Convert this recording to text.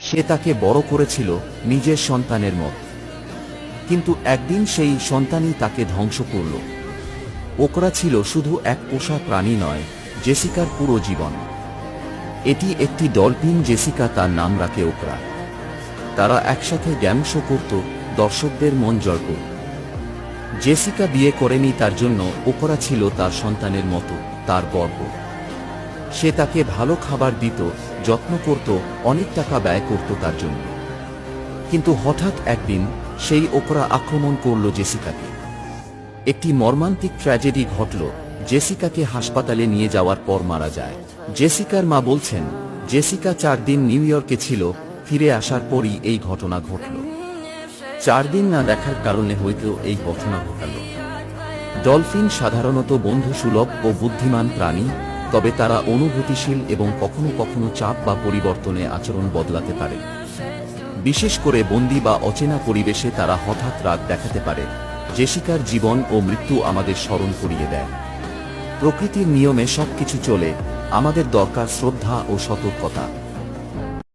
সে তাকে বড় করেছিল নিজের সন্তানের মত। কিন্তু একদিন সেই সন্তানই তাকে ধ্বংস করল। ওকরা ছিল শুধু এক পোষা প্রাণী নয়, জেসিকার পুরো জীবন। এটি একটি ডলফিন, জেসিকা তার নাম রাখে ওকরা। তারা একসাথে গেম শো করত, দর্শকদের মন জয় করত। জেসিকা বিয়ে করেনি তার জন্য, ওকরা ছিল তার সন্তানের মতো, তার গর্ব। সে তাকে ভালো খাবার দিত, যত্ন করত, অনেক টাকা ব্যয় করত তার জন্য। কিন্তু হঠাৎ একদিন সেই ওকরা আক্রমণ করল জেসিকাকে। একটি মর্মান্তিক ট্র্যাজেডি ঘটল। জেসিকাকে হাসপাতালে নিয়ে যাওয়ার পর মারা যায়। জেসিকার মা বলছেন, জেসিকা 4 দিন নিউ ইয়র্কে ছিল, ফিরে আসার পরই এই ঘটনা ঘটল। 4 দিন না দেখার কারণে হয়তো এই ঘটনা ঘটাল। ডলফিন সাধারণত বন্ধুসুলভ ও বুদ্ধিমান প্রাণী, তবে তারা অনুভূতিশীল এবং কখনো কখনো চাপ বা পরিবর্তনে আচরণ বদলাতে পারে। বিশেষ করে বন্দি বা অচেনা পরিবেশে তারা হঠাৎ রাগ দেখাতে পারে। জেসিকার জীবন ও মৃত্যু আমাদের স্মরণ করিয়ে দেয়, প্রকৃতির নিয়মে সবকিছু চলে, আমাদের দরকার শ্রদ্ধা ও সতর্কতা।